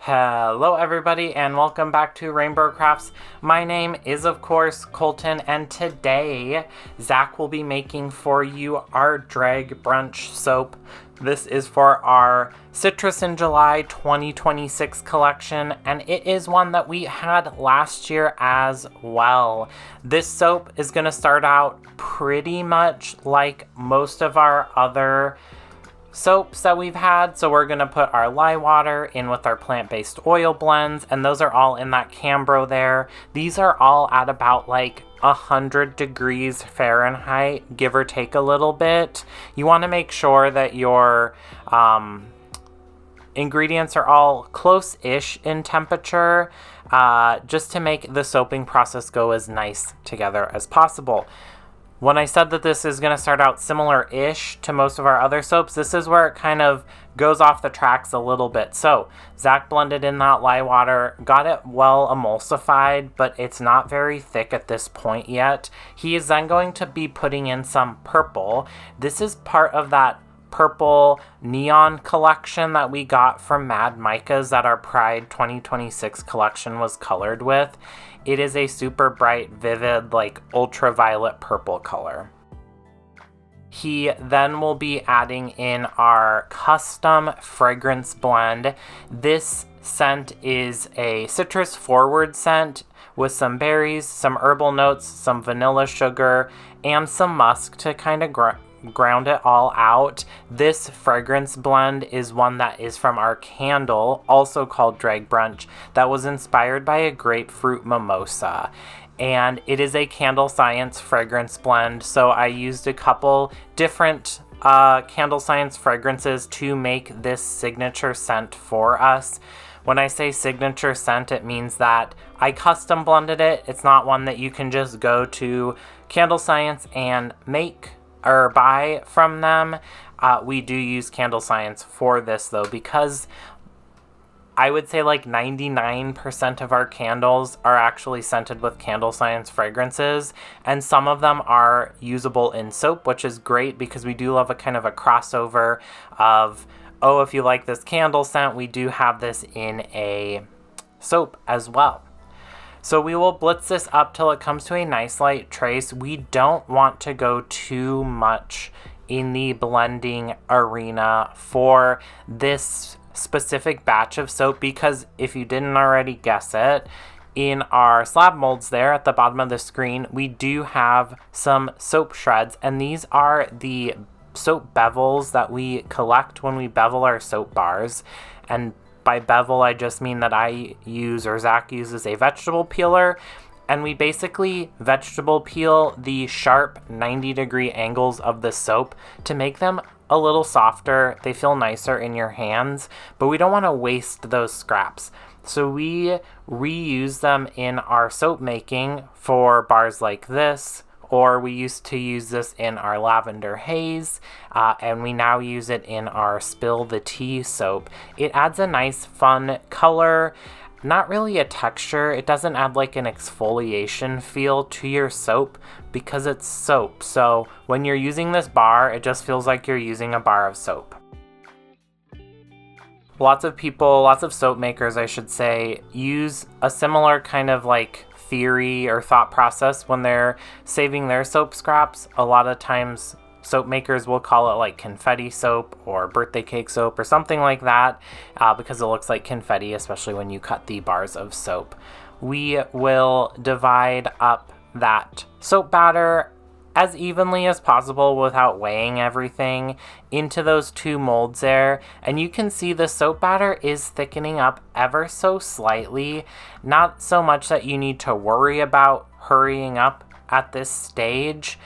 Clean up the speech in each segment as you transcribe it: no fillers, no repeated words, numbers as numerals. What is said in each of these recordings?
Hello everybody and welcome back to RainBro Crafts. My name is of course Colton, and today Zac will be making for you our Drag Brunch soap. This is for our Citrus in July 2026 collection, and it is one that we had last year as well. This soap is going to start out pretty much like most of our other soaps that we've had. So we're going to put our lye water in with our plant-based oil blends, and those are all in that Cambro there. These are all at about like 100 degrees Fahrenheit, give or take a little bit. You want to make sure that your ingredients are all close-ish in temperature, just to make the soaping process go as nice together as possible. When I said that this is going to start out similar-ish to most of our other soaps, this is where it kind of goes off the tracks a little bit. So Zac blended in that lye water, got it well emulsified, but it's not very thick at this point yet. He is then going to be putting in some purple. This is part of that purple neon collection that we got from Mad Micas that our Pride 2026 collection was colored with. It is a super bright, vivid, like ultraviolet purple color. He then will be adding in our custom fragrance blend. This scent is a citrus forward scent with some berries, some herbal notes, some vanilla sugar, and some musk to kind of ground it all out. This fragrance blend is one that is from our candle, also called Drag Brunch, that was inspired by a Grapefruit Mimosa. And it is a Candle Science fragrance blend, so I used a couple different Candle Science fragrances to make this signature scent for us. When I say signature scent, it means that I custom blended it. It's not one that you can just go to Candle Science and make or buy from them. We do use Candle Science for this though, because I would say like 99% of our candles are actually scented with Candle Science fragrances, and some of them are usable in soap, which is great because we do love a kind of a crossover of, oh, if you like this candle scent, we do have this in a soap as well. So we will blitz this up till it comes to a nice light trace. We don't want to go too much in the blending arena for this specific batch of soap, because if you didn't already guess it, in our slab molds there at the bottom of the screen, we do have some soap shreds, and these are the soap bevels that we collect when we bevel our soap bars. And by bevel, I just mean that I use, or Zac uses, a vegetable peeler, and we basically vegetable peel the sharp 90-degree angles of the soap to make them a little softer. They feel nicer in your hands, but we don't want to waste those scraps. So we reuse them in our soap making for bars like this, or we used to use this in our Lavender Haze, and we now use it in our Spill the Tea soap. It adds a nice, fun color, not really a texture. It doesn't add like an exfoliation feel to your soap because it's soap. So when you're using this bar, it just feels like you're using a bar of soap. Lots of soap makers, I should say, use a similar kind of like theory or thought process when they're saving their soap scraps. A lot of times soap makers will call it like confetti soap or birthday cake soap or something like that, because it looks like confetti, especially when you cut the bars of soap. We will divide up that soap batter as evenly as possible without weighing everything into those two molds there. And you can see the soap batter is thickening up ever so slightly. Not so much that you need to worry about hurrying up at this stage,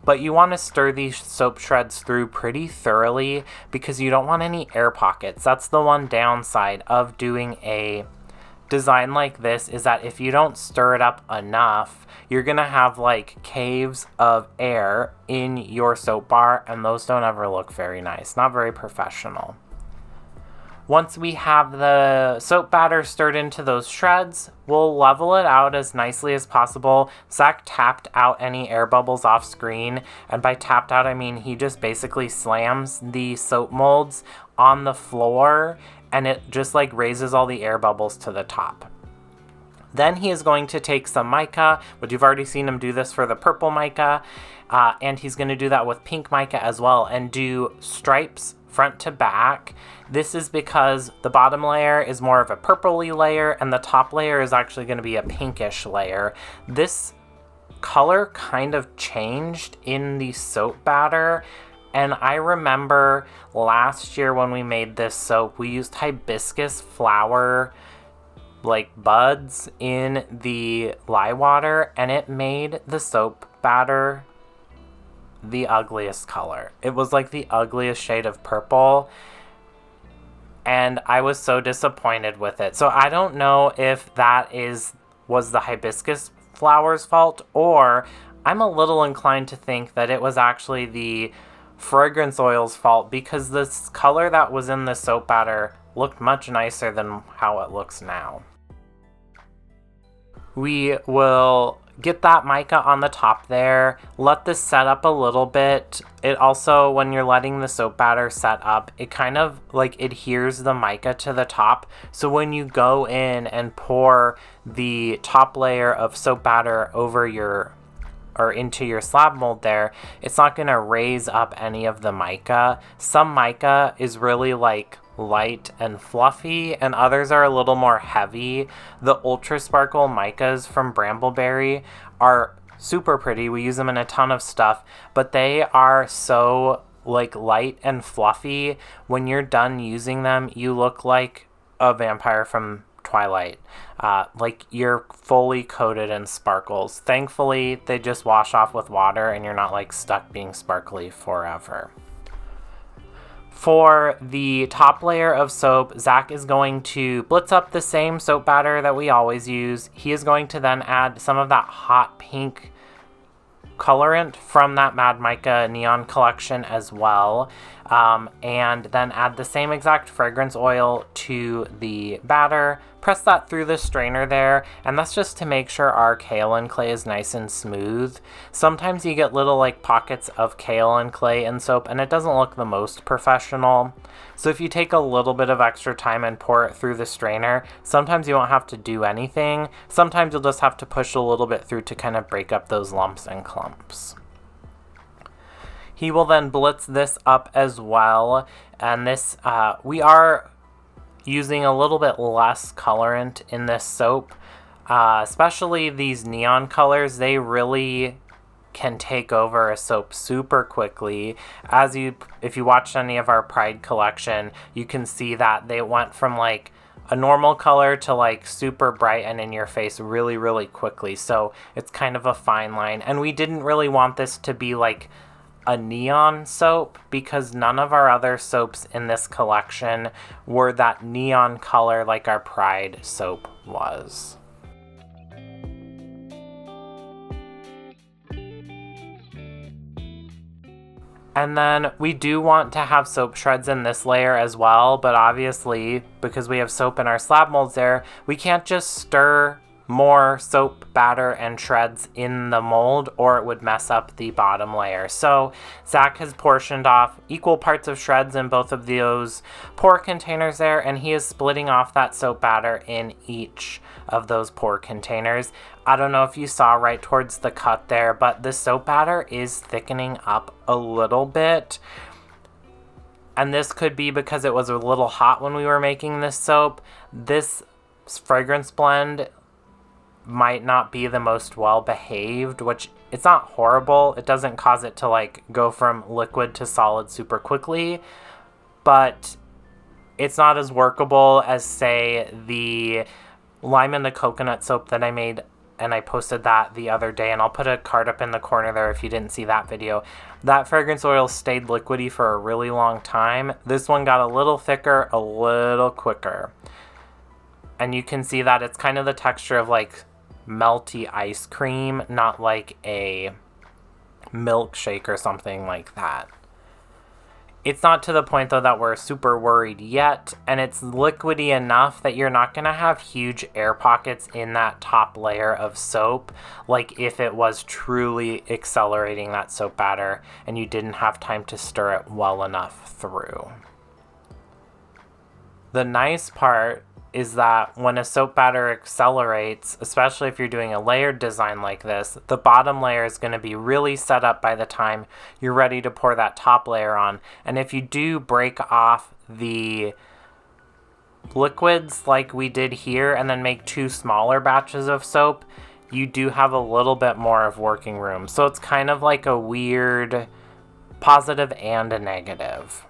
but you want to stir these soap shreds through pretty thoroughly because you don't want any air pockets. That's the one downside of doing a design like this, is that if you don't stir it up enough, you're gonna have like caves of air in your soap bar, and those don't ever look very nice, not very professional. Once we have the soap batter stirred into those shreds, we'll level it out as nicely as possible. Zac tapped out any air bubbles off screen, and by tapped out I mean he just basically slams the soap molds on the floor and it just like raises all the air bubbles to the top. Then he is going to take some mica, but you've already seen him do this for the purple mica, and he's going to do that with pink mica as well, and do stripes front to back. This is because the bottom layer is more of a purpley layer, and the top layer is actually going to be a pinkish layer. This color kind of changed in the soap batter, and I remember last year when we made this soap, we used hibiscus flower like buds in the lye water, and it made the soap batter the ugliest color. It was like the ugliest shade of purple, and I was so disappointed with it. So I don't know if that was the hibiscus flower's fault, or I'm a little inclined to think that it was actually the fragrance oil's fault, because this color that was in the soap batter looked much nicer than how it looks now. We will get that mica on the top there, let this set up a little bit. It also, when you're letting the soap batter set up, it kind of like adheres the mica to the top. So when you go in and pour the top layer of soap batter over into your slab mold there, it's not going to raise up any of the mica. Some mica is really like light and fluffy, and others are a little more heavy. The Ultra Sparkle micas from Brambleberry are super pretty. We use them in a ton of stuff, but they are so like light and fluffy. When you're done using them, you look like a vampire from Twilight. Like you're fully coated in sparkles. Thankfully, they just wash off with water and you're not like stuck being sparkly forever. For the top layer of soap, Zac is going to blitz up the same soap batter that we always use. He is going to then add some of that hot pink colorant from that Mad Mica Neon collection as well, and then add the same exact fragrance oil to the batter. Press that through the strainer there, and that's just to make sure our kaolin clay is nice and smooth. Sometimes you get little like pockets of kaolin clay in soap, and it doesn't look the most professional. So if you take a little bit of extra time and pour it through the strainer, sometimes you won't have to do anything. Sometimes you'll just have to push a little bit through to kind of break up those lumps and clumps. He will then blitz this up as well, and this we are using a little bit less colorant in this soap, especially these neon colors. They really can take over a soap super quickly. If you watched any of our Pride collection, you can see that they went from like a normal color to like super bright and in your face really, really quickly. So it's kind of a fine line, and we didn't really want this to be like a neon soap because none of our other soaps in this collection were that neon color like our Pride soap was. And then we do want to have soap shreds in this layer as well, but obviously because we have soap in our slab molds there, we can't just stir more soap batter and shreds in the mold or it would mess up the bottom layer. So Zac has portioned off equal parts of shreds in both of those pour containers there, and he is splitting off that soap batter in each of those pour containers. I don't know if you saw right towards the cut there, but the soap batter is thickening up a little bit. And this could be because it was a little hot when we were making this soap. This fragrance blend might not be the most well behaved, which it's not horrible. It doesn't cause it to like go from liquid to solid super quickly, but it's not as workable as say the lime and the coconut soap that I made, and I posted that the other day, and I'll put a card up in the corner there if you didn't see that video. That fragrance oil stayed liquidy for a really long time. This one got a little thicker, a little quicker. And you can see that it's kind of the texture of like melty ice cream, not like a milkshake or something like that. It's not to the point though that we're super worried yet, and it's liquidy enough that you're not going to have huge air pockets in that top layer of soap, like if it was truly accelerating that soap batter and you didn't have time to stir it well enough through. The nice part is that when a soap batter accelerates, especially if you're doing a layered design like this, the bottom layer is going to be really set up by the time you're ready to pour that top layer on. And if you do break off the liquids like we did here and then make 2 smaller batches of soap, you do have a little bit more of working room. So it's kind of like a weird positive and a negative.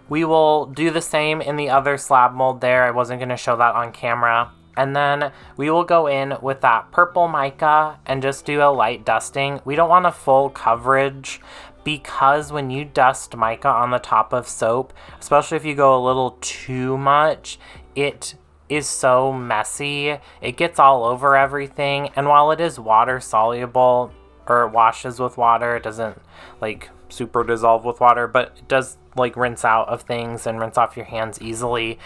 We will do the same in the other slab mold there. I wasn't going to show that on camera. And then we will go in with that purple mica and just do a light dusting. We don't want a full coverage because when you dust mica on the top of soap, especially if you go a little too much, it is so messy. It gets all over everything. And while it is water soluble, or it washes with water, it doesn't like super dissolve with water, but it does like rinse out of things and rinse off your hands easily.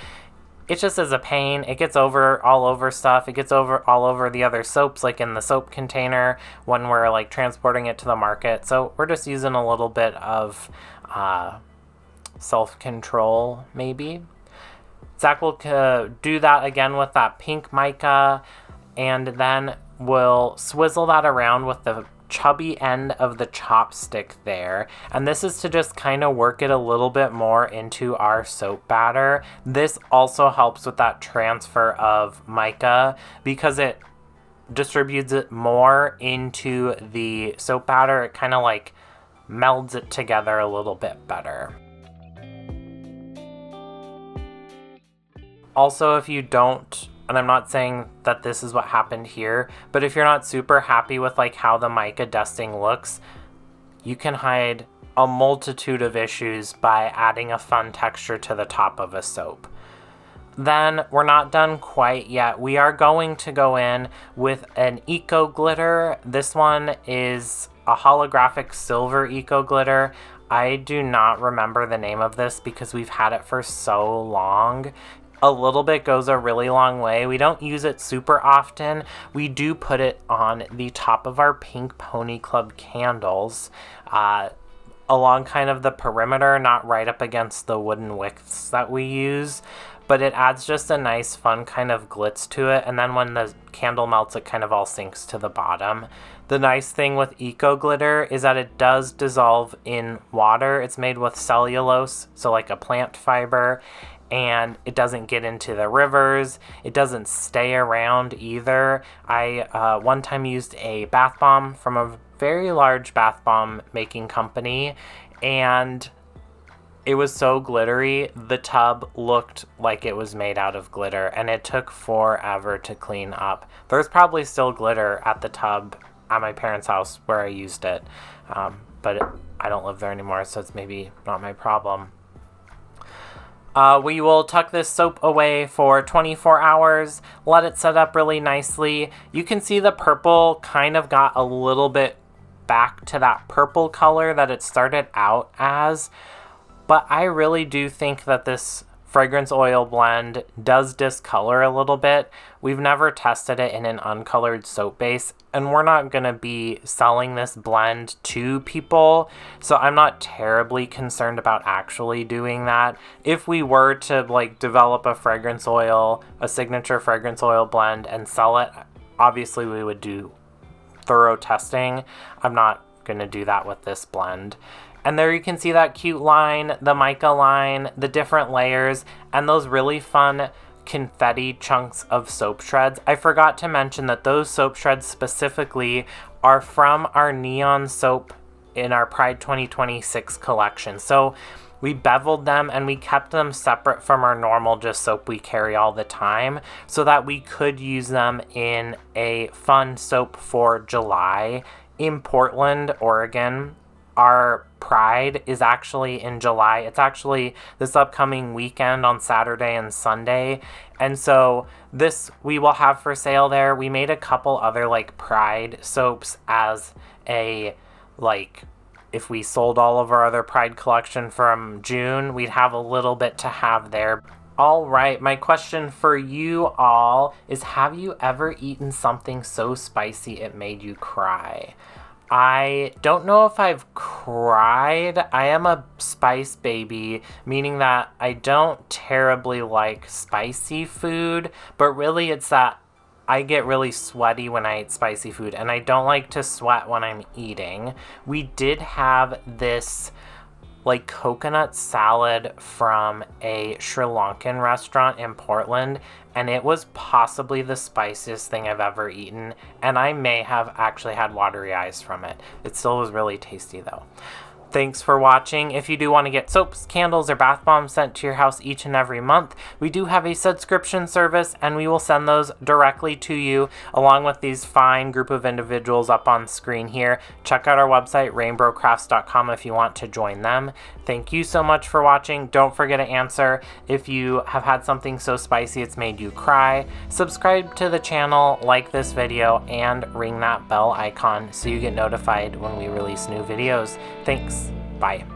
It just is a pain. It gets all over stuff. It gets all over the other soaps, like in the soap container when we're like transporting it to the market. So we're just using a little bit of self-control maybe. Zac will do that again with that pink mica, and then we'll swizzle that around with the chubby end of the chopstick there. And this is to just kind of work it a little bit more into our soap batter. This also helps with that transfer of mica because it distributes it more into the soap batter. It kind of like melds it together a little bit better. Also, if you don't, and I'm not saying that this is what happened here, but if you're not super happy with like how the mica dusting looks, you can hide a multitude of issues by adding a fun texture to the top of a soap. Then we're not done quite yet. We are going to go in with an eco glitter. This one is a holographic silver eco glitter. I do not remember the name of this because we've had it for so long. A little bit goes a really long way. We don't use it super often. We do put it on the top of our Pink Pony Club candles, along kind of the perimeter, not right up against the wooden wicks that we use, but it adds just a nice fun kind of glitz to it, and then when the candle melts, it kind of all sinks to the bottom. The nice thing with eco glitter is that it does dissolve in water. It's made with cellulose, so like a plant fiber, and it doesn't get into the rivers. It doesn't stay around either. I one time used a bath bomb from a very large bath bomb making company, and it was so glittery, the tub looked like it was made out of glitter, and it took forever to clean up. There's probably still glitter at the tub at my parents' house where I used it, but I don't live there anymore, so it's maybe not my problem. We will tuck this soap away for 24 hours, let it set up really nicely. You can see the purple kind of got a little bit back to that purple color that it started out as, but I really do think that this fragrance oil blend does discolor a little bit. We've never tested it in an uncolored soap base, and we're not going to be selling this blend to people, so I'm not terribly concerned about actually doing that. If we were to like develop a fragrance oil, a signature fragrance oil blend and sell it, obviously we would do thorough testing. I'm not going to do that with this blend. And there you can see that cute line, the mica line, the different layers, and those really fun confetti chunks of soap shreds. I forgot to mention that those soap shreds specifically are from our neon soap in our Pride 2026 collection. So we beveled them and we kept them separate from our normal just soap we carry all the time so that we could use them in a fun soap for July in Portland, Oregon. Our Pride is actually in July. It's actually this upcoming weekend on Saturday and Sunday. And so this we will have for sale there. We made a couple other like Pride soaps as a like, if we sold all of our other Pride collection from June, we'd have a little bit to have there. All right, my question for you all is, have you ever eaten something so spicy it made you cry? I don't know if I've cried. I am a spice baby, meaning that I don't terribly like spicy food, but really it's that I get really sweaty when I eat spicy food, and I don't like to sweat when I'm eating. We did have this like coconut salad from a Sri Lankan restaurant in Portland, and it was possibly the spiciest thing I've ever eaten, and I may have actually had watery eyes from it. It still was really tasty though. Thanks for watching. If you do want to get soaps, candles, or bath bombs sent to your house each and every month, we do have a subscription service, and we will send those directly to you along with these fine group of individuals up on screen here. Check out our website, rainbrocrafts.com, if you want to join them. Thank you so much for watching. Don't forget to answer if you have had something so spicy it's made you cry. Subscribe to the channel, like this video, and ring that bell icon so you get notified when we release new videos. Thanks. Bye.